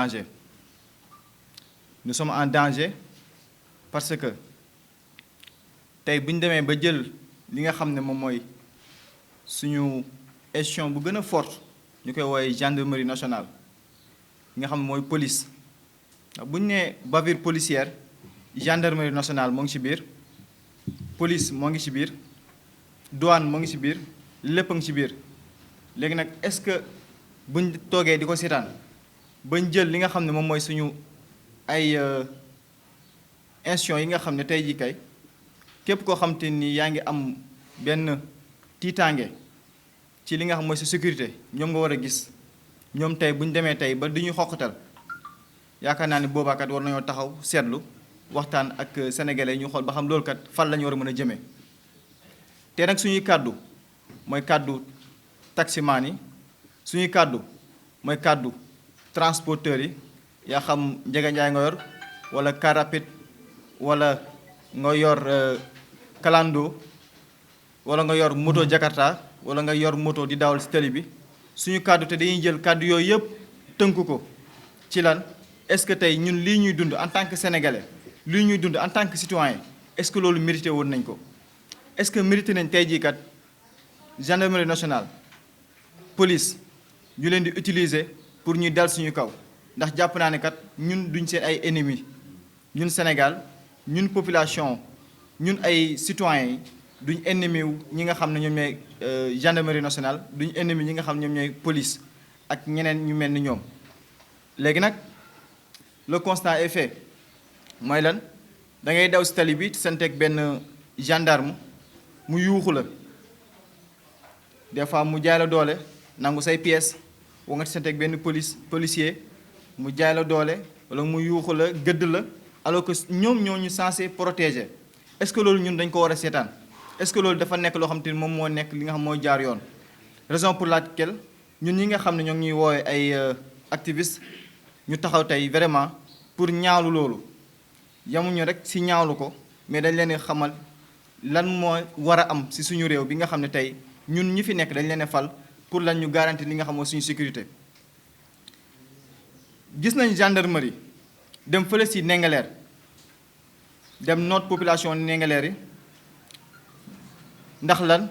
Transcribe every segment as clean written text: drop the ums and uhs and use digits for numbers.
danger. Nous sommes en danger parce que tey bu ñu demee ba jël li nga xam ne moom mooy suñu échelon bu gën a forte ñu koy woowee gendarmerie nationale nga xam ne mooy police ndax bu ñu nee bavure policière gendarmerie nationale moo ngi ci biir police moo ngi ci biir douane moo ngi ci biir lépp a ngi ci biir léegi nag est-ce que buñ toogee di ko seetaan bañ jël li nga xam ne moom mooy suñu ay institutions yi nga xam ne tey jii kay képp koo xam te ni yaa ngi am benn tiitaange ci li nga xam mooy sa sécurité ñoom nga war a gis ñoom tey bu ñu demee tey ba du ñu xoqatal yaakaar naa ne boobaakat war nañoo taxaw seetlu waxtaan ak sénégalais ñu xool ba xam loolu kat fan la ñu war a mën a jëmee. te nag suñuy kàddu mooy kàddu taximaan yi suñuy kàddu mooy kàddu transporteurs yi yaa xam njëga njaay nga yor wala car rapide wala nga yor kalando wala nga yor moto jakarta wala nga yor moto di dawal ci tali bi suñu kàddu te dañuy jël kàddu yooyu yëpp tënk ko ci lan est-ce que tey ñun lii ñuy dund en tant que sénégalais lii ñuy dund en tant que citoyen est-ce que loolu mérité woon nañ ko est-ce que mérité nañ tey jii kat gendarmerie nationale police ñu leen di utiliser pour ñuy dal suñu kaw ndax jàpp naa ne kat ñun duñ seen ay ennemis ñun Sénégal ñun population ñun ay citoyens yi duñ ennemi wu ñi nga xam ne ñoom ñooy gendarmerie nationale duñ ennemi ñi nga xam ne ñoom ñooy police ak ñeneen ñu mel ni ñoom. léegi nag le constat est fait mooy lan da ngay daw si tali bi santeeg benn gendarme mu yuuxu la des fois mu jaay la doole nangu say pièces wa nga santeeg benn policier mu jaay la doole wala mu yuuxu la gëdd la alors que ñoom ñoo ñu censé protéger est-ce que loolu ñun dañ ko war a seetaan est-ce que loolu dafa nekk loo xam te ni moom moo nekk li nga xam mooy jaar yoon. raison pour laquelle ñun ñi nga xam ne ñoo ngi ñuy woowee ay activistes ñu taxaw tey vraiment pour ñaawlu loolu yamuñu rek ci ñaawlu ko mais dañ leen xamal lan moo war a am ci suñu réew bi nga xam ne tey ñun ñi fi nekk dañ leen fal pour lan ñu garantir li nga xam mooy suñu sécurité. gis nañ gendarmerie dem fële ci Ndingler dem noot population Ndingler yi ndax lan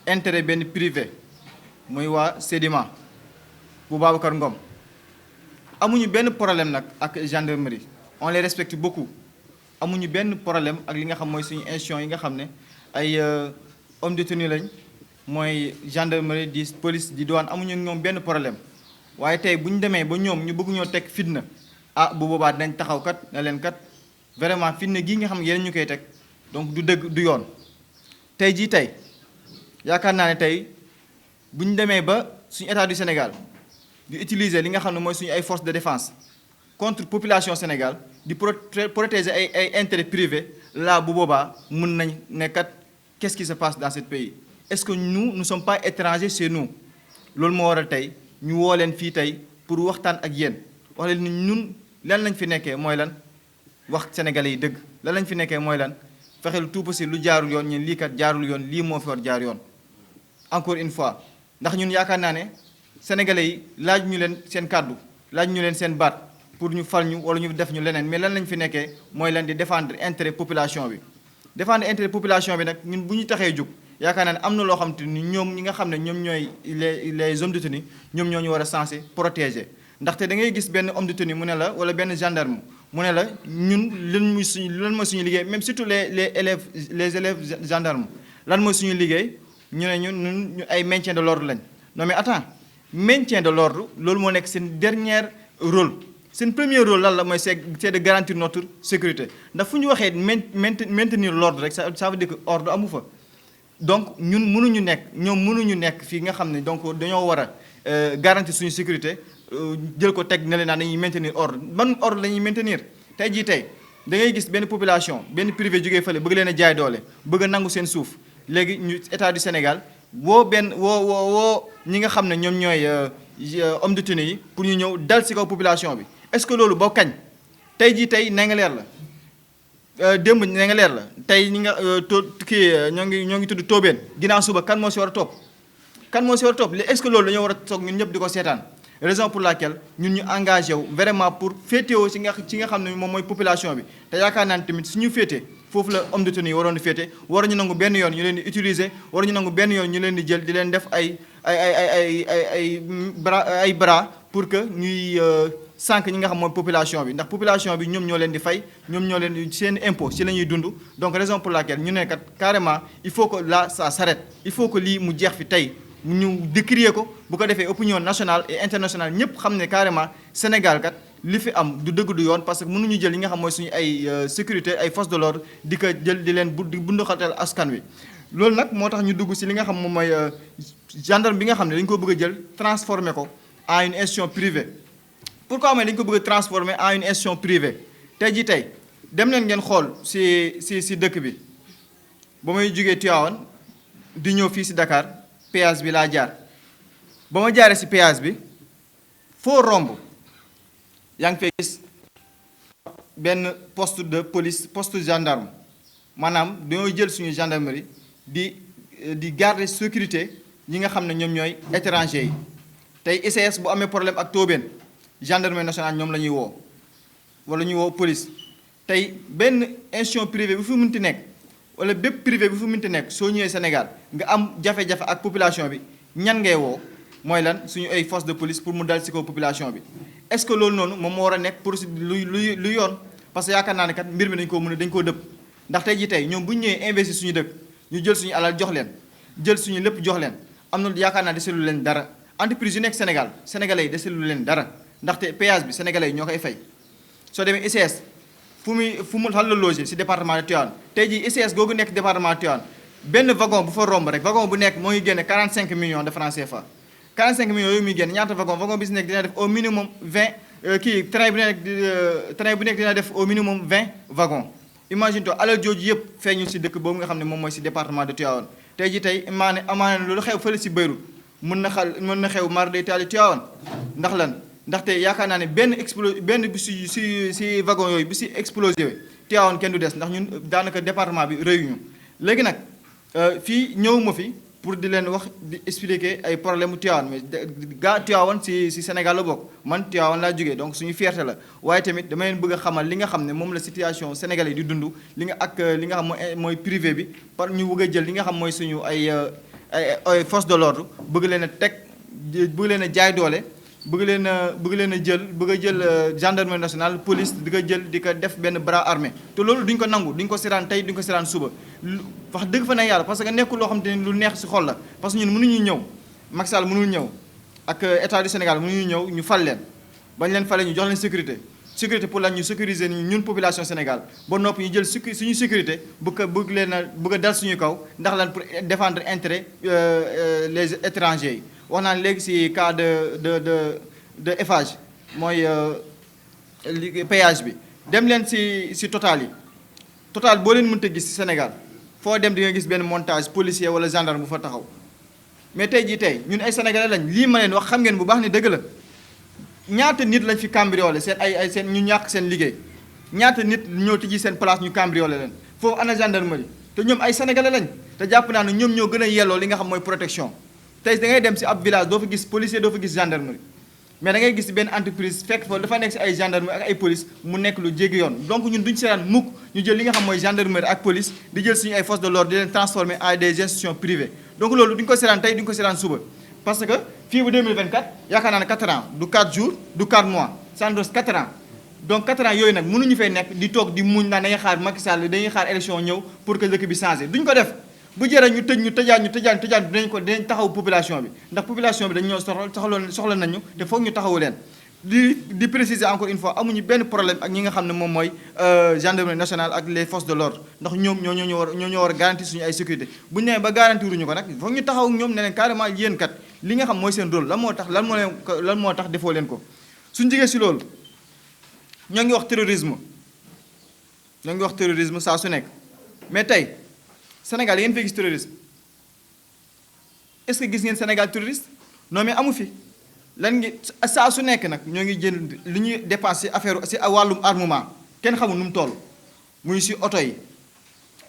intérêt benn privé muy waa Sedima bu Babacar Ngom amuñu benn problème nag ak gendarmerie on les respecte beaucoup amuñu benn problème ak li nga xam mooy suñu institution yi nga xam ne ay hommes de tenue lañ mooy gendarmerie di police di douane amuñu ñoom benn problème waaye tey bu ñu demee ba ñoom ñu bëgg ñoo teg fitna bu boobaa dinañ taxaw kat ne leen kat vraiment fitna gii nga xam ne yeneen ñu koy teg donc du dëgg du yoon. tey jii tey yaakaar naa ne tey bu ñu demee ba suñu état du Sénégal di utiliser li nga xam ne mooy suñu ay forces de défense contre population Sénégal di protéger ay intérêts privés là bu boobaa mën nañ ne kat qu'est-ce qui se passe dans ce pays est-ce que nous ne sommes pas étrangers chez nous loolu moo waral tey ñu woo leen fii tey pour waxtaan ak yéen wax leen ni ñun lan lañ fi nekkee mooy lan wax sénégalais yi dëgg lan lañ fi nekkee mooy lan fexe lu tout possible lu jaarul yoon ñun lii kat jaarul yoon lii moo fi war jaar yoon. encore une fois ndax ñun yaakaar naa ne sénégalais yi laaj ñu leen seen kàddu laaj ñu leen seen baat pour ñu fal ñu wala ñu def ñu leneen mais lan lañ fi nekkee mooy lan di défendre intérêt population bi. défendre intérêt population bi nag ñun bu ñu taxee jóg yaakaar naa ne am na loo xam te ni ñoom ñi nga xam ne ñoom ñooy les hommes de tenue ñoom ñoo ñu war a censé protéger ndaxte da ngay gis benn homme de tenue mu ne la wala benn gendarme mu ne la ñun lan mooy suñu liggéey même surtout les élèves gendarmes lan mooy suñu liggéey ñu ne ñun ay maintien de l'ordre lañ. non mais attends maintien de l'ordre loolu moo nekk seen dernier rôle seen premier rôle lan la mooy c'est de garantir notre sécurité ndax fu ñu waxee maintenir l'ordre rek ça veut dire que ordre amu fa. donc ñun mënuñu nekk ñoom mënuñu nekk fii nga xam ne donc dañoo war a garantir suñu sécurité jël ko teg ne leen naan dañuy maintenir ordre ban ordre la ñuy maintenir tey jii tey da ngay gis benn population benn privé jógee fële bëgg leen a jaay doole bëgg a nangu seen suuf léegi ñu état du Sénégal woo ñi nga xam ne ñoom ñooy homme de tenue yi pour ñu ñëw dal ci kaw population bi est-ce que loolu boo kañ tey jii tey Ndingler la démb Ndingler la tey ñi nga ñoo ngi tudd Tobène ginnaaw suba kan moo ci war a topp kan moo ci war a topp est-ce que loolu dañoo war a toog ñun ñëpp di ko seetaan raison pour laquelle ñun ñu engagé wu vraiment pour féetewoo ci nga xam ne moom mooy population bi te yaakaar naa ne tamit suñu féetee foofu la homme de tenue yi waroon di féete waruñu nangu benn yoon ñu leen di utiliser waruñu nangu benn yoon ñu leen di jël di leen def ay bras pour que ñuy sànq ñi nga xam mooy population bi ndax population bi ñoom ñoo leen di fay ñoom ñoo leen di seen impôt ci la ñuy dund donc raison pour laquelle ñu ne kat carrément il faut que là ça s'arrête il faut que lii mu jeex fi tey ñu décrier ko bu ko defee opinion nationale et internationale ñëpp xam ne carrément Sénégal kat li fi am du dëgg du yoon parce que mënuñu jël li nga xam mooy suñu ay sécurité ay forces de l'ordre di ko jël di leen di bunduxatal askan wi. loolu nag moo tax ñu dugg ci li nga xam moom mooy gendarme bi nga xam ne dañu ko bëgg a jël transformer ko en une institution privée. pourquoi mooy dañu ko bëgg a transformer en une institution privée tey jii tey dem leen ngeen xool ci dëkk bi ba may jógee Tivaouane di ñëw fii ci Dakar péage bi laa jaar ba ma jaaree ci péage bi foo romb yaa ngi fay gis benn poste de police poste gendarme maanaam dañoo jël suñu gendarmerie di garder sécurité ñi nga xam ne ñoom ñooy étranger yi tey ICS bu amee problème ak Tobène gendarmerie nationale ñoom la ñuy woo wala ñuy woo police tey benn institution privée bu fi mënti nekk wala bépp privé bu fi mënti nekk soo ñëwee Sénégal nga am jafe-jafe ak population bi ñan ngay woo mooy lan suñu ay force de police pour mu dal ci kaw population bi est-ce que loolu noonu moom moo war a nekk procédure lu yoon parce que yaakaar naa ne kat mbir mi dañ koo dëpp ndax tey jii tey ñoom bu ñu ñëwee investir suñu dëkk ñu jël suñu alal jox leen jël suñu lépp jox leen am na yaakaar naa deselu leen dara entreprise yu nekk Sénégal sénégalais yi deselu leen dara ndaxte péage bi sénégalais yi ñoo koy fay soo demee ICS fu mu xal la logé ci département de Tivaouane tey jii ICS googu nekk département de Tivaouane benn wagon bu fa romb rek wagon bu nekk moo ngi génne 45 millions de francs CFA 45 millions yooyu muy génn ñaata wagon bi si nekk dina def au minimum 20 train bu nekk dina def au minimum 20 wagons imagine toi alal jooju yëpp feeñu si dëkk boobu nga xam ne moom mooy si département de Tivaouane tey jii tey amaana loolu xew fële si Beyrouth mën na xew mar day taali Tivaouane ndax lan ndaxte yaakaar naa ne benn bi si wagon yooyu bi si explosé Tivaouane kenn du des ndax ñun daanaka département bi réunion léegi nag fii ñëwuma fi pour di leen wax di expliquer ay problème mu Tivaouane mais gaa Tivaouane si Sénégal la bokk man Tivaouane laa jógee donc suñu fierté la waaye tamit dama leen bëgg a xamal li nga xam ne moom la situation sénégalais yi di dund li nga xam mooy privé bi par ñu bëgg a jël li nga xam mooy suñu ay force de l'ordre bëgg leen a teg bëgg leen a jaay doole bëgg leen a jël gendarmerie nationale police di ko jël di ko def benn bras armé te loolu duñ ko nangu duñ ko siraan tey duñ ko siraan suba wax dëgg fa ne yàlla parce que nekkul loo xam te ne lu neex ci xol la parce que ñun mënuñu ñëw Macky Sall mënul ñëw ak état du Sénégal mënuñu ñëw ñu fal leen bañ leen fale ñu jox leen sécurité pour la ñu sécuriser ñun population Sénégal ba noppi ñu jël suñu sécurité bëgg a dal suñu kaw ndax lan pour défendre intérêt les étrangers yi wax naa léegi ci cas de Eiffage mooy péage bi dem leen ci Total yi Total boo leen mënta gis ci Sénégal foo dem di nga gis benn montage policier wala gendarme bu fa taxaw mais tey jii tey ñun ay sénégalais lañ lii ma leen wax xam ngeen bu baax ni dëgg la ñaata nit lañ fi cambriolé seen ñu ñàkk seen liggéey ñaata nit ñoo tijji seen place ñu cambriolé leen foofu ana gendarmerie te ñoom ay sénégalais lañ te jàpp naa ne ñoom ñoo gën a yelloo li nga xam mooy protection tey da ngay dem ci ab village doo fa gis policier doo fa gis gendarmerie mais da ngay gis benn entreprise fekk fa dafa nekk ci ay gendarmerie ak ay police mu nekk lu jéggi yoon donc ñun duñ seetaan mukk ñu jël li nga xam mooy gendarmerie ak police di jël suñu ay forces de l'ordre di leen transformer en des institutions privées donc loolu duñ ko seetaan tey duñ ko seetaan suba parce que fii bu 2024 yaakaar naa ne 4 ans du 4 jours du 4 mois ça nous reste 4 ans donc 4 ans yooyu nag mënuñu fay nekk di toog di muñ naan dañuy xaar Macky Sall dañuy xaar élection ñëw pour que dëkk bi changé duñ ko def bu jëree ñu tëjaan dinañ taxaw population bi ndax population bi dañ ñoo soxla nañu te foog ñu taxawu leen di préciser encore une fois amuñu benn problème ak ñi nga xam ne moom mooy gendarmerie nationale ak les forces de l'ordre ndax ñoom ñoo war a garantir suñu ay sécurité bu ñu nee ba garantiruñu ko nag foog ñu taxaw ñoom ne leen carrément yéen kat li nga xam mooy seen rôle lan moo tax defoo leen ko suñu jigee si loolu ñoo ngi wax terrorisme saa su nekk mais tey Sénégal yéen fay gis terrorisme est-ce que gis ngeen Sénégal terroriste non mais amu fi lan ngi saa su nekk nag ñoo ngi jënd li ñuy dépensé affaire ci wàllum armement kenn xamul nu mu toll muy ci oto yi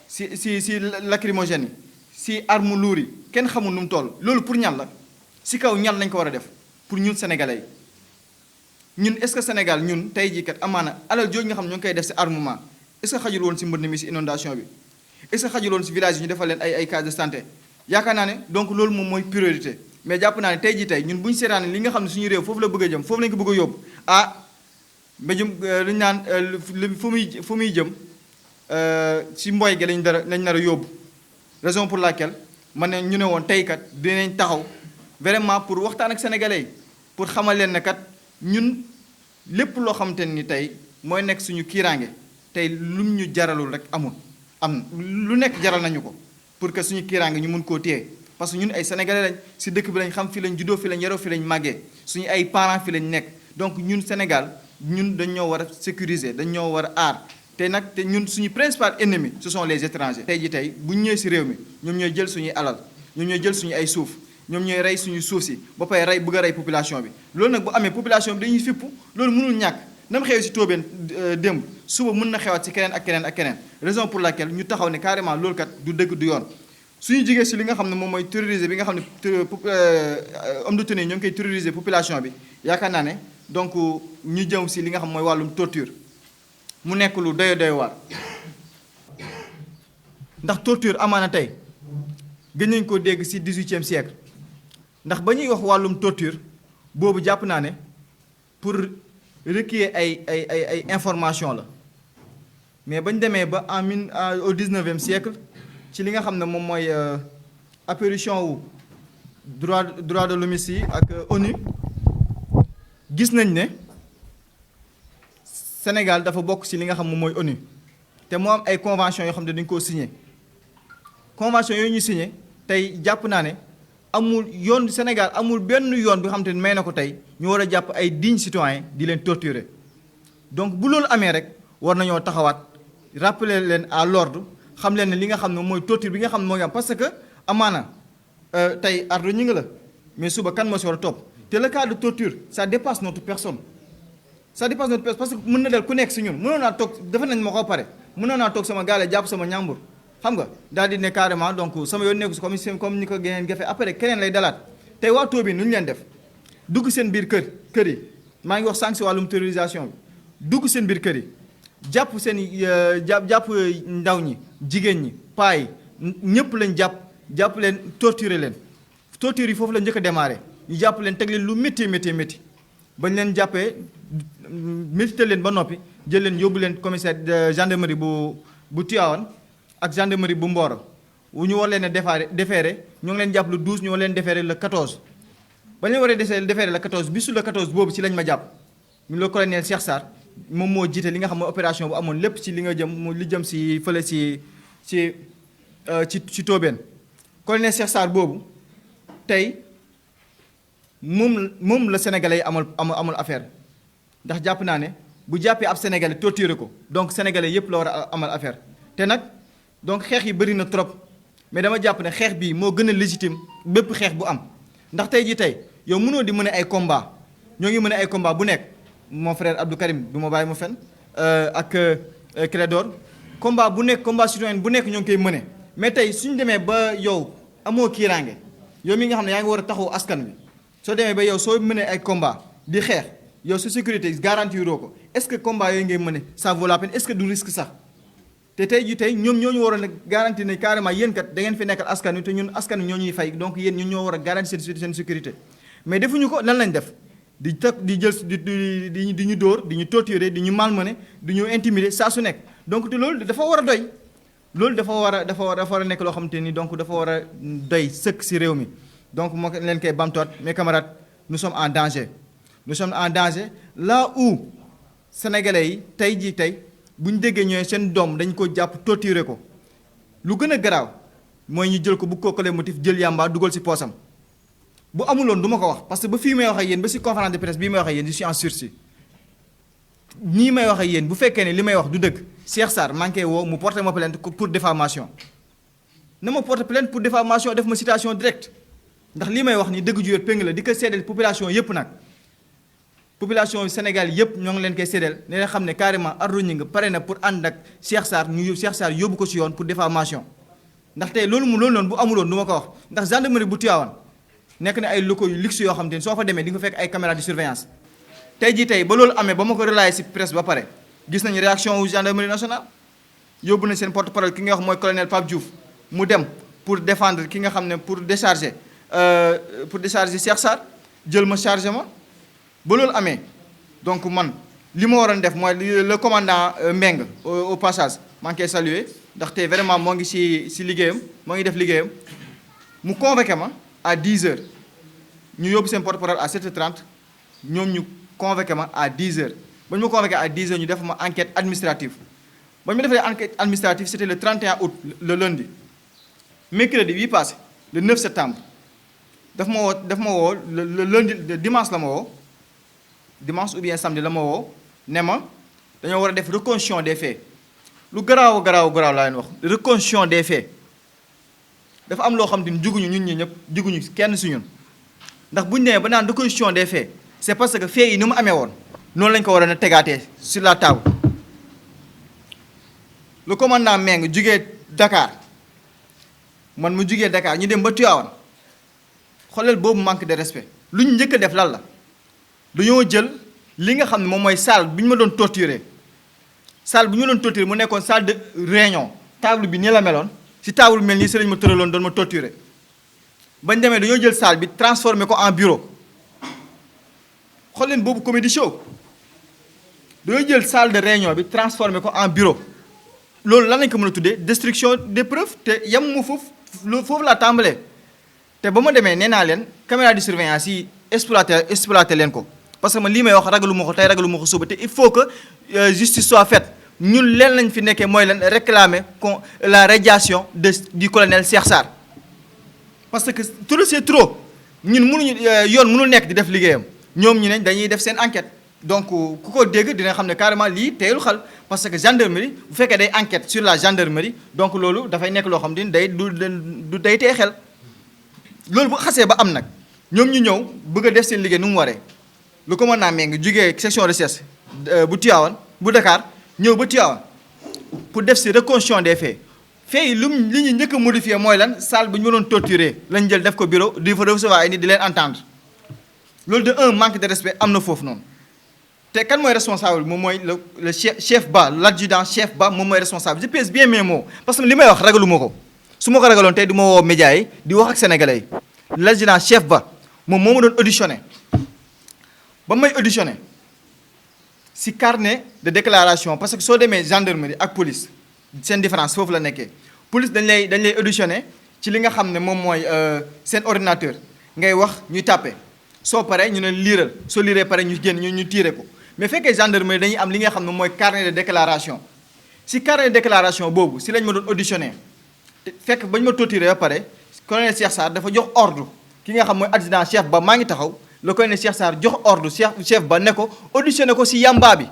ci lacrymogène yi ci arme lourd yi kenn xamul nu mu toll loolu pour ñan la ci kaw ñan lañ ko war a def pour ñun sénégalais yi ñun est-ce que Sénégal ñun tey jii kat amaana alal jooju nga xam ne ñoo ngi koy def si armement est-ce que xajul woon si mbënd mi si inondation bi est-ce que xajul woon si village yi ñu defal leen ay case de santé yaakaar naa ne donc loolu moom mooy priorité mais jàpp naa ne tey jii tey ñun bu ñu seetaan li nga xam ne suñu réew foofu la bëgg a jëm foofu lañ ko bëgg a yóbbu mbéjum lu ñu naan fu muy jëm si mboy gi lañ nar a yóbbu raison pour laquelle man ne ñu ne woon tey kat dinañ taxaw vraiment pour waxtaan ak sénégalais yi pour xamal leen ne kat ñun lépp loo xamante ni tey mooy nekk suñu kiiraange tey lum ñu jaralul rek lu nekk jaral nañu ko pour que suñu kiiraange ñu mun koo téye parce que ñun ay sénégalais lañ si dëkk bi lañ xam fi lañ juddoo fi lañ yaroo fi lañ màggee suñu ay parents fi lañ nekk donc ñun Sénégal ñun dañ ñoo war a sécuriser dañ ñoo war a aar te nag te ñun suñu principal ennemi ce sont les étrangers. tey bu ñu ñëwee si réew mi ñoom ñooy jël suñuy alal ñoom ñooy jël suñu ay suuf ñoom ñooy rey suñu suuf si ba pare bëgg a rey population bi loolu nag bu amee population bi dañuy fippu loolu mënul ñàkk nam xew si Tóobeen démb suba mën na xewaat si keneen ak keneen raison pour laquelle ñu taxaw ne carrément loolu kat du dëgg du yoon suñu jigee si li nga xam ne moom mooy terroriser bi nga xam ne homme de tenue ñoo ngi koy terroriser population bi yaakaar naa ne donc ñu jëm si li nga xam mooy wàllum torture mu nekk lu doy waar ndax torture amaana tey gën nañ ko dégg si 18e siècle ndax ba ñuy wax wàllum torture boobu jàpp naa ne pour recueillir ay information la mais bañ demee ba au 19e siècle ci li nga xam ne moom mooy apparition wu droit de l'homme yi ak ONU gis nañ ne Sénégal dafa bokk ci li nga xam moom mooy ONU te mu am ay convention yoo xam ne dañu koo signé convention yooyu ñu signé tey jàpp naa ne amul yoon Sénégal amul benn yoon bi nga xam te ne may na ko tey ñu war a jàpp ay dignes citoyens di leen torturer donc bu loolu amee rek war nañoo taxawaat rappeler leen à l'ordre xam leen ne li nga xam ne mooy torture bi nga xam ne moo ngi am parce que amaana tey ardo ñi nga la mais suba kan moo si war a topp te le cas de torture ça dépasse notre personne parce que mën na del ku nekk si ñun mënoon naa toog dafa nañ ma ko pare mënoon naa toog sama gaale jàpp sama ñàmbur xam nga daal di ne carrément donc sama yoon nekku si comme ni ko geneen gafee après keneen lay dalaat tey waa Tóobén nu ñu leen def dugg seen biir kër yi maa ngi wax sànq si wàllum terrorisation bi dugg seen biir kër yi jàpp seen jàpp ndaw ñi jigéen ñi paa yi ñëpp lañ jàpp leen torturer leen torture yi foofu la njëkk a démarré ñu jàpp leen teg leen lu métti bañ leen jàppee métti leen ba noppi jël leen yóbbu leen commissaire de gendarmerie bu Tivaouane ak gendarmerie bu Mboro ñu war leen a déféré ñoo ngi leen jàpp le 12 ñoo leen déféré le 14 ba ñu waree déféré le 14 bisu le 14 boobu ci lañ ma jàpp ñu le colonel Cheikh Sarr moom moo jiite li nga xam mooy opération bu amoon lépp ci li nga jëm li jëm si fële ci Tóobén colonel Cheikh Sarr boobu tey moom la sénégalais yi amul affaire ndax jàpp naa ne bu jàppee ab sénégalais torturé ko donc sénégalais yépp la war a amal affaire te nag donc xeex yi bëri na trop mais dama jàpp ne xeex bii moo gën a légitime bépp xeex bu am ndax tey jii tey yow mënoo di mën a ay combat ñoo ngi mën a ay combat bu nekk mon frère Abdou Karim du ma bàyyi ma fen ak Clédor combat bu nekk combat citoyen bu nekk ñoo ngi koy mëne mais tey suñu demee ba yow amoo kiiraange yow mi nga xam ne yaa ngi war a taxaw askan wi soo demee ba yow soo mënee ay combat di xeex yow sa sécurité garantiroo ko est-ce que combat yooyu ngay mëne ça vaut la peine est-ce que du risque sax te tey jii tey ñoom ñoo ñu waroon a garantir ne carrément yéen kat da ngeen fi nekkal askan wi te ñun askan wi ñoo ñuy fay donc yéen ñun ñoo war a garantir seen sécurité mais defuñu ko lan lañ def di jël di ñu dóor di ñu torturer di ñu malmener di ñu intimider saa su nekk donc te loolu dafa war a doy loolu dafa war a nekk loo xamante ni donc dafa war a doy sëkk si réew mi donc moo leen koy bamtuwaat mes camarades nous sommes en danger là où sénégalais yi tey jii tey bu ñu déggee ñooy seen doom dañ ko jàpp torturer ko lu gën a garaaw mooy ñu jël ko bu kookale motif jël yàmbaa dugal si poosam bu amuloon du ma ko wax parce que ba fii may wax ak yéen ba si conférence de presse bii may wax ak yéen je suis en sursis ñii may wax ak yéen bu fekkee ne li may wax du dëgg Cheikh Sarr maa ngi koy woo mu porté ma plainte pour diffamation na ma porté plainte pour diffamation def ma citation directe ndax lii may wax ni dëgg ju wér péng la di ko seedeel population yépp nag population Sénégal yépp ñoo ngi leen koy seedeel ne leen xam ne carrément Ardo Gningue pare na pour ànd ak Cheikh Sarr Cheikh Sarr yóbbu ko ci yoon pour diffamation ndax tey loolu noonu bu amuloon du ma ko wax ndax gendarmerie bu Tivaouane nekk na ay locaux yu luxe yoo xam te ne soo fa demee di nga fekk ay caméra de surveillance tey jii tey ba loolu amee ba ma ko relayé ci presse ba pare gis nañu réaction wu gendarmerie nationale yóbbu nañ seen porte-parole ki nga wax mooy colonel Pape Diouf mu dem pour défendre ki nga xam ne pour décharger Cheikh Sarr jël ma chargé ma ba loolu amee donc man li ma waroon def mooy le commandant Mbeng au passage maa ngi koy saluer ndaxte vraiment moo ngi ci liggéeyam moo ngi def liggéeyam mu convoqué ma à 10h ñu yóbbu seen porte-parole à 7h30 ñoom ñu convoqué ma à 10h ba ñu ma convoqué à 10h ñu def ma enquête administrative ba ñu ma defee enquête administrative c'était le 31 août le lundi mercredi bii passé le 9 septembre daf ma woo le lundi le dimanche la ma woo dimanche ou bien samedi la ma woo ne ma dañoo war a def reconstitution des faits lu garaaw laa leen wax reconstitution des faits dafa am loo xam ne juguñu ñun ñi ñëpp juguñu kenn si ñun ndax bu ñu demee ba naan reconstitution des faits c'est parce que faits yi ni mu amee woon noonu lañ ko war a tegaatee sur la table le commandant Meng jugee Dakar man mu jugee Dakar ñu dem ba Tivaouane xoolal boobu manque de respect lu ñu njëkk a def lan la dañoo jël li nga xam ne moom mooy salle bi ñu ma doon torturer salle bi ñu ma doon torturer mu nekkoon salle de réunion table bi nii la meloon ci table bi mel nii si lañ ma tëraloon doon ma torturer bañ demee dañoo jël salle bi transformé ko en bureau xool leen boobu comédie show dañoo jël salle de réunion bi transformé ko en bureau loolu lan lañ ko mën a tuddee destruction des preuves te yem mu foofu laa tàmbalee te ba ma demee nee naa leen caméra de surveillance yi exploité leen ko parce que man lii may wax ragalu ma ko tey ragalu ma ko suba te il faut que justice soit faite ñun leen lañ fi nekkee mooy leen réclamer la radiation du colonel Cheikh Sarr parce que tout c'est trop ñun mënuñu yoon mënul nekk di def liggéeyam ñoom ñu ne dañuy def seen enquête donc ku ko dégg dina xam ne carrément lii teeyul xel parce que gendarmerie bu fekkee day enquête sur la gendarmerie donc loolu dafay nekk loo xam ne du day tey xel loolu bu xasee ba am nag ñoom ñu ñëw bëgg a def seen liggéey nu mu waree lu ko mën naa mee ngi jugee section recherche bu Tivaouane bu Dakar ñëw ba Tivaouane pour def si reconstitution des faits yi li ñu njëkk a modifié mooy lan salle bi ñu ma doon torturer lañ jël def ko bureau di fa recevoir ay nit di leen entendre loolu de un manque de respect am na foofu noonu te kan mooy responsable moom mooy le chef Ba l'adjudant chef Ba moom mooy responsable je pèse bien mes mots parce que li may wax ragaluma ko su ma ko ragaloon tey du ma woo médias yi di wax ak sénégalais yi l'adjudant chef Ba moom moo ma doon auditionné ba may auditionné si carnet de déclaration parce que soo demee gendarmerie ak police seen différence foofu la nekkee police dañ lay auditionné ci li nga xam ne moom mooy seen ordinateur ngay wax ñuy tàppe soo paree ñu ne liiral soo liiree pare ñu génn ñu tiire ko mais fekkee gendarmerie dañuy am li nga xam ne mooy carnet de déclaration si carnet de déclaration boobu si lañ ma doon auditionné fekk bañ ma torturé ba pare colonel Cheikh Sarr dafa jox ordre ki nga xam mooy adjudant chef Ba maa ngi taxaw le colonel Cheikh Sarr jox ordre chef Ba ne ko auditionné ko si yamba bi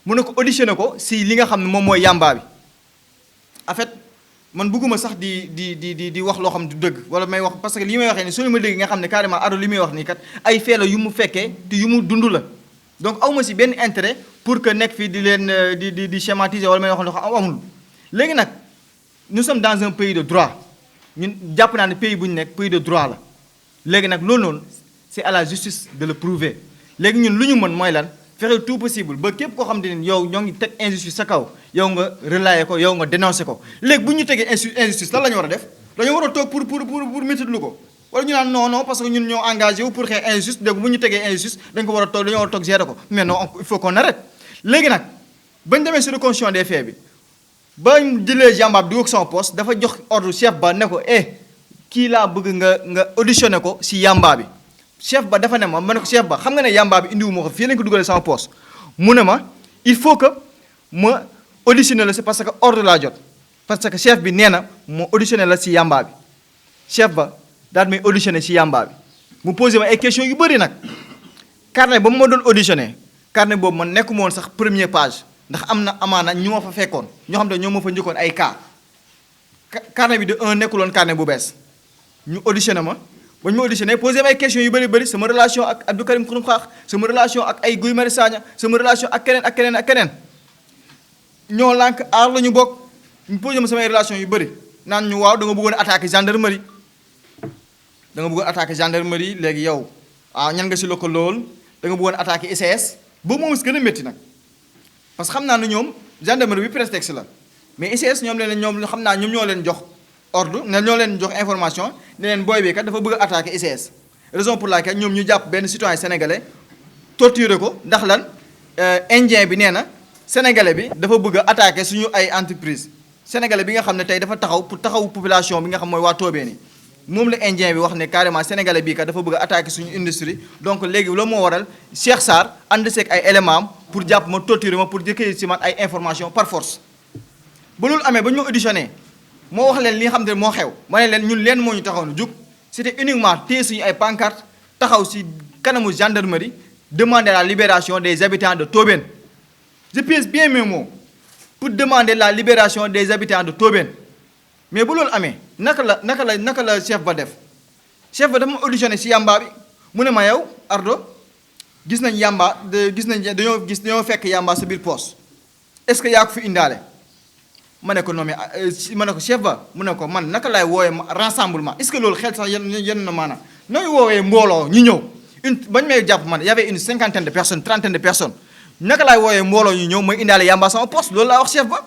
mu ne ko auditionné ko si li nga xam ne moom mooy yamba bi en fait man bëgguma sax di wax loo xam du dëgg wala may wax parce que li may waxee ni soo ma dégg nga xam ne carrément ado li may wax nii kat ay fee la yu mu fekkee te yu mu dund la donc awma si benn intérêt pour que nekk fii di leen di schématiser wala may wax loo xam amul léegi nag nous sommes dans un pays de droit ñun jàpp naa ne pays bu ñu nekk pays de droit la léegi nag loolu noonu c'est à la justice de le prouver léegi ñun lu ñu mën mooy lan fexe tout possible ba képp koo xam ne yow ñoo ngi teg injustice sa kaw yow nga relayer ko yow nga dénoncer ko léegi bu ñu tegee injustice lan la ñu war a def dañoo war a toog pour métitlu ko wala ñu naan non parce que ñun ñoo engagé wu pour xeex injustice dégg bu ñu tegee injustice dañ ko war a toog dañoo war a toog gérer ko mais non il faut qu'on arrête léegi nag bañ demee sur reconstitution des faits bi ba jëlee jàmbaab di ko sama poste dafa jox ordre chef Ba ne ko kii laa bëgg nga auditionné ko si yamba bi chef Ba dafa ne ma ne ko chef Ba xam nga ne yamba bi indiwu ma ko fii lañ ko dugalee sama poste mu ne ma il faut que ma auditionné la si parce que ordre laa jot parce que chef bi nee na ma auditionné la si yamba bi chef Ba daal may auditionné si yamba bi mu posé ma ay questions yu bëri nag carnet ba mu ma doon auditionné carnet boobu man nekkuma woon sax première page ndax am na amaana ñu ma fa fekkoon ñoo xam ne ñoo ma fa njëkkoon ay cas carnet bi de un nekkuloon carnet bu bees ñu auditionné ma ba ñu ma auditionné posé ma ay questions yu bëri sama relation ak Abdou Karim Xrum Xax sama relation ak ay Guy Marius Sagna sama relation ak keneen ñoo lànk aar la ñu bokk ñu posé ma samay relation yu bëri naan ñu waaw da nga bëggoon attaquer gendarmerie léegi yow ñan nga si loko lool da nga bëggoon attaquer ICS ba moom si gën a métti nag parce que xam naa ne ñoom gendarmerie bi prétexte la mais ICS ñoom ñoom xam naa ñoom ñoo leen jox ordre ne ñoo leen jox information ne leen booy bi kat dafa bëgg a attaquer ICS raison pour laquelle ñoom ñu jàpp benn citoyen sénégalais torturer ko ndax lan indien bi nee na sénégalais bi dafa bëgg a attaquer suñu ay entreprise sénégalais bi nga xam ne tey dafa taxaw pour taxaw population bi nga xam mooy waa Tobéni moom la indien bi wax ne carrément sénégalais bii kat dafa bëgg a attaquer suñu industrie donc léegi loolu moo waral Cheikh Sarr ànd seeg ay éléments am pour jàpp ma torturer ma pour jëkkee si man ay information par force ba loolu amee ba ñu ma auditionné moo wax leen li nga xam ne moo xew ma ne leen ñun leen moo ñu taxaw na jug c'était uniquement téye suñu ay pancarte taxaw si kanamu gendarmerie demander la libération des habitants de Tobène je pèse bien mes mots pour demander la libération des habitants de Tobène mais bu loolu amee naka la chef ba def chef ba dafa ma auditionné si yamba bi mu ne ma yow Ardo gis nañ yamba dañoo fekk yamba sa biir poste est-ce que yaa ko fi indaale ma ne ko non mais ma ne ko chef ba mu ne ko man naka laay woowee rassemblement est-ce que loolu xel sax yenn na maanaam nooy woowee mbooloo ñu ñëw bañ may jàpp man y avait une cinquantaine de personnes trentaine de personnes naka laay woowee mbooloo ñu ñëw mooy indaale yamba sama poste loolu laa wax chef ba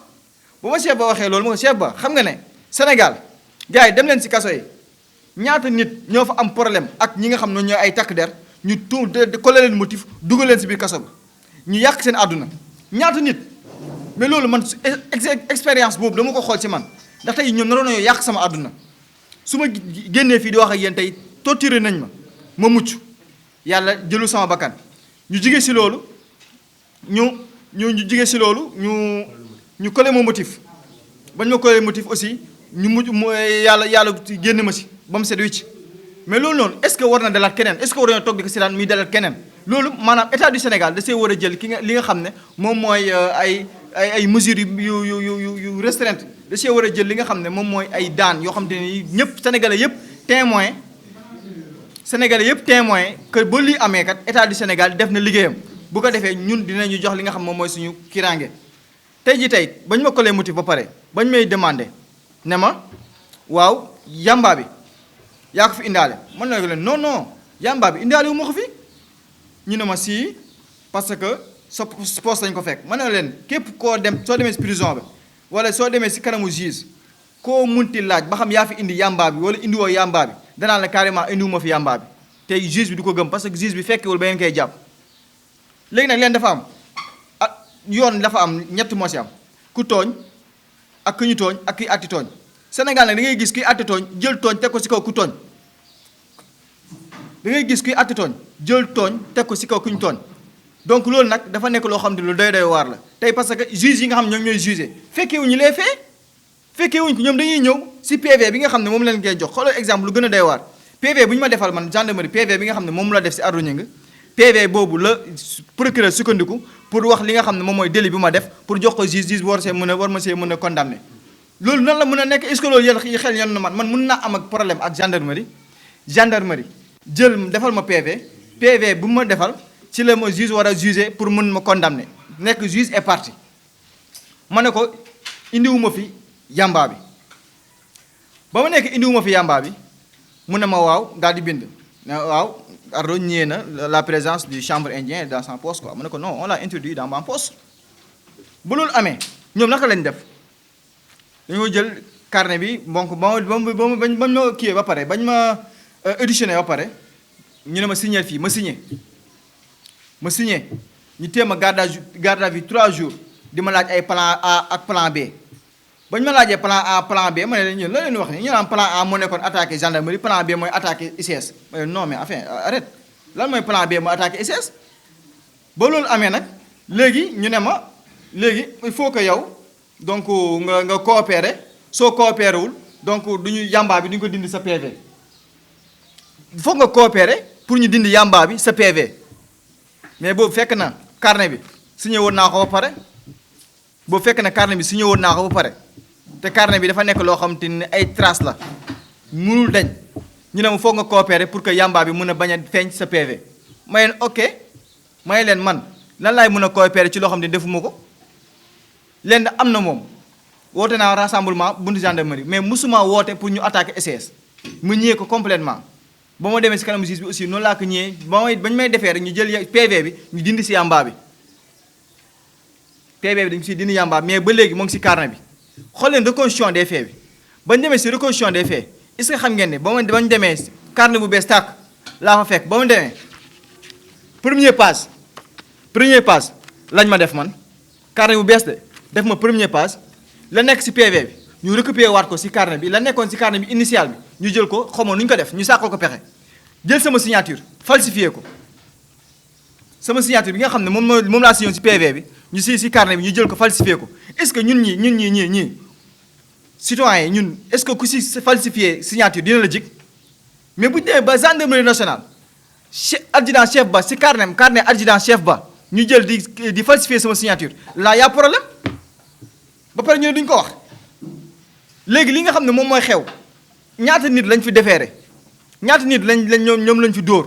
bu ma chef ba waxee loolu ma ko chef ba xam nga ne Sénégal gars yi dem leen si kaso yi ñaata nit ñoo fa am problème ak ñi nga xam ne ñoo ay takk der ñu collé leen motif dugal leen si biir kaso ba ñu yàq seen àdduna ñaata nit mais loolu man expérience boobu dama ko xool ci man ndax tey ñoom naroon nañoo yàq sama àdduna su ma génnee fii di wax ak yéen tey torturé nañ ma mucc yàlla jëlu sama bakkan ñu jige si loolu ñu jige si loolu ñu collé ma motif bañ ma collé motif aussi ñu mujj yàlla génn ma si ba mu set wicc mais loolu noonu est-ce que war na dalaat keneen est-ce que war nañoo toog di ko si daan muy dalaat keneen loolu maanaam état du Sénégal da see war a jël li nga xam ne moom mooy ay mesures yu restreinte da see war a jël li nga xam ne moom mooy ay daan yoo xam te ne ñëpp sénégalais yëpp témoin que ba lii amee kat état du Sénégal def na liggéeyam bu ko defee ñun dinañu jox li nga xam moom mooy suñu kirange tey bañ ma collé motif ba pare bañ may demandé ne ma waaw yamba bi yaa ko fi indaale man na leen non yamba bi indaale wu ma ko fi ñu ne ma sii parce que sa poste lañ ko fekk man na leen képp koo dem soo demee si prison bi wala soo demee si kanamu juge koo munti laaj ba xam yaa fi indi yamba bi wala indiwoo yamba bi danaa la carrément indiwuma fi yamba bi tey juge bi du ko gëm parce que juge bi fekkewul ba ngeen koy jàpp léegi nag leen dafa am yoon dafa am ñett moo si am ku tooñ ak ku ñu tooñ ak kuy àtti tooñ Sénégal nag da ngay gis kuy àtti tooñ jël tooñ teg ko si kaw ku tooñ da ngay gis kuy àtti tooñ jël tooñ teg ko si kaw ku ñu tooñ donc loolu nag dafa nekk loo xam ne lu doy waar la tey parce que juge yi nga xam ñoom ñooy jugé fekkewuñu les faits fekkewuñu ko ñoom dañuy ñëw si PV bi nga xam ne moom leen koy jox xoolal exemple lu gën a doy waar PV bu ñu ma defal man gendarmerie PV bi nga xam ne moom la def si Ardo Gningue PV boobu la procureur sukkandiku pour wax li nga xam ne moom mooy délit bi ma def pour jox ko juge war ma see mën a condamné loolu nan la mën a nekk est-ce que loolu yi xel yoon na man mën naa am ak problème ak gendarmerie jël defal ma PV bu ma defal ci la ma juge war a juger pour mën ma condamné nekk juge et partie ma ne ko indiwuma fi yamba bi ba ma nekk indiwuma fi yamba bi mu ne ma waaw daal di bind ne waaw Ardo nié na la présence du chanvre indien dans son poste quoi mu ne ko non on l'a introduit dans mon poste bu loolu amee ñoom naka lañ def dañoo jël carnet bi donc bañ ma kiiwee ba pare bañ ma auditionné ba pare ñu ne ma signé fii ma signé ñu téye ma garde à vue 3 jours di ma laaj ay plan A ak plan B bañ ma laajee plan A plan B ma ne leen ñun la leen wax ni ñu naan plan A moo nekkoon attaqué gendarmerie plan B mooy attaqué ICS ma ne non mais enfin arrête lan mooy plan B mooy attaqué ICS ba loolu amee nag léegi ñu ne ma léegi il faut que yow donc nga coopérer soo coopéré wul donc duñu yamba bi duñu ko dindi sa PV il faut nga coopérer pour ñu dindi yamba bi sa PV mais boobu fekk na carnet bi signé woon naa ko ba pare te carnet bi dafa nekk loo xam te ne ay trace la mënul dañ ñu ne ma foog nga coopérer pour que yamba bi mën a bañ a feeñ sa PV may leen ok may leen man lan laay mën a coopérer ci loo xam ne defuma ko leen am na moom woote naa rassemblement buntu gendarmerie mais musuma woote pour ñu attaquer ICS mu ñëwee ko complètement ba ma demee si kanamu juge bi aussi noonu laa ko ñëwee bañ may defee rek ñu jël PV bi ñu dindi si yamba bi PV bi dañu si dindi yamba mais ba léegi moo ngi si carnet bi xool leen reconstitution des faits bi bañ demee si reconstitution des faits est-ce que xam ngeen ne bañ demee carnet bu bees tàkk laa fa fekk ba ma demee premier page lañ ma def man carnet bu bees de def ma premier page la nekk si PV bi ñu récupérer waat ko si carnet bi la nekkoon si carnet bi initial bi ñu jël ko xamoon nu ñu ko def ñu sàkkal ko pexe jël sama signature falsifié ko sama signature bi nga xam ne moom laa signé si PV bi ñu si carnet bi ñu jël ko falsifié ko est-ce que ñun ñii citoyens yi ñun est-ce que ku si falsifié signature dina la jig mais bu ñu demee ba gendarmerie nationale adjudant chef ba si carnet adjudant chef ba ñu jël di falsifier sama signature là y a problème ba pare ñu ne duñ ko wax léegi li nga xam ne moom mooy xew ñaata nit lañ fi defeere ñaata nit ñoom lañ fi dóor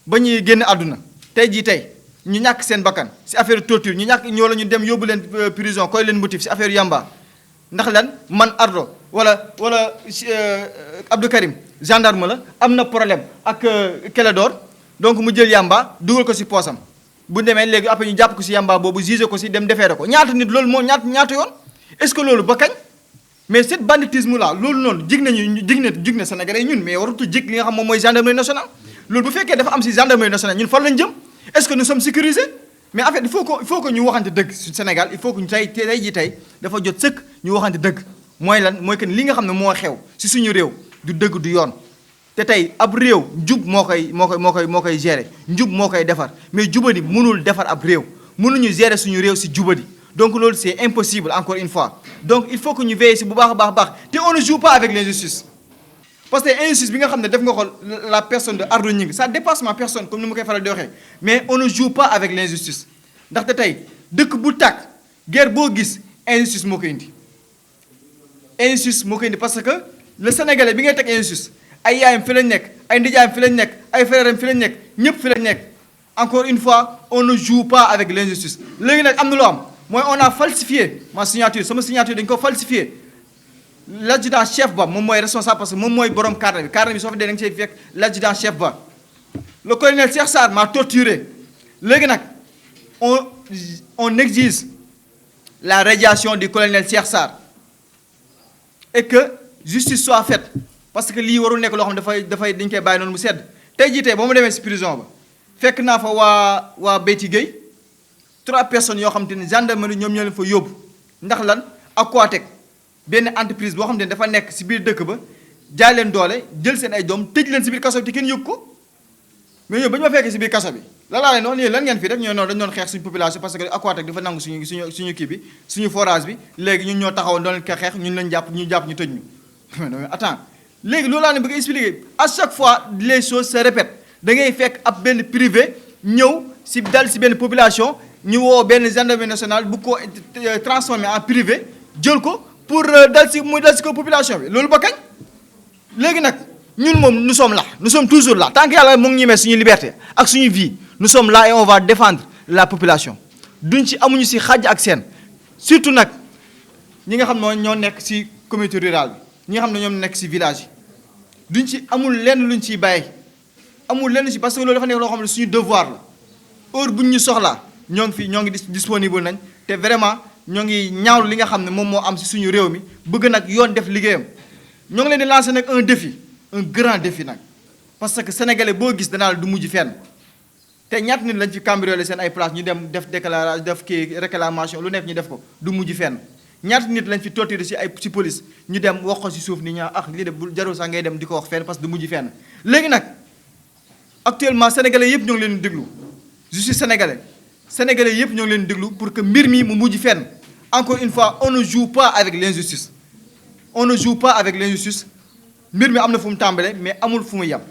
ba ñuy génn àdduna tey ñu ñàkk seen bakkan si affaire torture ñoo la ñu dem yóbbu leen prison koy leen motif si affaire yamba ndax lan man Ardo wala Abdou Karim gendarme la am na problème ak Kélédor donc mu jël yamba dugal ko si poosam bu demee léegi après ñu jàpp ko si yamba boobu jugé ko si dem defeere ko ñaata nit loolu moo ñaata yoon est-ce que loolu ba kañ mais cette banditisme là loolu noonu jig na Sénégalais ñun mais warutu jig li nga xam moom mooy gendarmerie nationale loolu bu fekkee dafa am si gendarmerie nationale ñun fan lañ jëm est-ce que nous sommes sécurisés mais en fait il faut que ñu waxante dëgg si Sénégal il faut que ñu tey dafa jot sëkk ñu waxante dëgg mooy lan mooy que li nga xam ne moo xew si suñu réew du dëgg du yoon te tey ab réew njub moo koy gérer njub moo koy defar mais jubadi mënul defar ab réew mënuñu gérer suñu réew si jubadi donc loolu c'est impossible encore une fois donc il faut que ñu veiller si bu baax a baax te on ne joue pas avec l'injustice parce que injustice bi nga xam ne def nga xool la personne de Ardo Gningue ça dépasse ma personne comme ni ma koy faral di waxee mais on ne joue pas avec l'injustice ndaxte tey dëkk bu tàkk guerre boo gis injustice moo koy indi parce que le Sénégalais bi ngay teg injustice ay yaayam fi lañ nekk ay ndijaayam fi lañ nekk ay frèram fi lañ nekk ñëpp fi lañ nekk encore une fois on ne joue pas avec l'injustice léegi nag am na loo am mooy on a falsifié ma signature sama signature dañu ko falsifié l'adjudant chef ba moom mooy responsable parce que moom mooy borom carnet bi soo fa dee da nga cay fekk l'adjudant chef ba le colonel Cheikh Sarr m'a torturé léegi nag on exige la radiation du colonel Cheikh Sarr et que justice soit faite parce que lii warul nekk loo xam ne dañ koy bàyyi noonu mu sedd tey ba ma demee si prison ba fekk naa fa waa Beyti Gueye 3 personnes yoo xam te ne gendarmerie ñoom ñoo leen fa yóbbu ndax lan Aquatec benn entreprise boo xam te ne dafa nekk si biir dëkk ba jaay leen doole jël seen ay doom tëj leen si biir kaso bi te kenn yëg ko mais ñoom ba ñu ma fekkee si biir kaso bi la leen wax nii lan ngeen fi def ñoo noonu dañu doon xeex suñu population parce que Aquatec dafa nangu suñu kii bi suñu forage bi léegi ñun ñoo taxawoon doon leen ko xeex ñun lañ jàpp ñu tëj ñu attends léegi loolu laa ne bëgg a expliquer à chaque fois les choses se répètent da ngay fekk ab benn privé ñëw si dal si benn population ñu woo benn gendarmerie nationale bu ko transformer en privé jël ko pour dal si ko population bi loolu ba kañ léegi nag ñun moom nous sommes toujours là tant que yàlla mu ngi ñemee suñu liberté ak suñu vie nous sommes là et on va défendre la population duñ ci amuñu si xàjj ak seen surtout nag ñi nga xam ne ñoo nekk si communauté rurale bi ñi nga xam ne ñoom nekk si village yi duñ ci amul lenn luñ ciy bàyyi amul lenn ci parce que loolu dafa nekk loo xam ne suñu devoir la heure buñ ñu soxlaa ñoo ngi disponible nañ te vraiment ñoo ngi ñaawlu li nga xam ne moom moo am si suñu réew mi bëgg nag yoon def liggéeyam ñoo ngi leen di lancer nag un défi un grand défi nag parce que sénégalais boo gis danaa la du mujj fenn te ñaata nit lañ fi cambriolé seen ay place ñu dem def déclaration def kii réclamation lu nekk ñu def ko du mujj fenn ñaata nit lañ fi torturé ci police ñu dem wax ko si suuf ni ñaa lii de bu jarul sax ngay dem di ko wax fenn parce que du mujj fenn léegi nag actuellement sénégalais yëpp ñoo ngi leen di déglu justice sénégalais yëpp ñoo ngi leen di déglu pour que mbir mi mu mujj fenn encore une fois on ne joue pas avec l'injustice mbir mi am na fu mu tàmbalee mais amul fu mu yem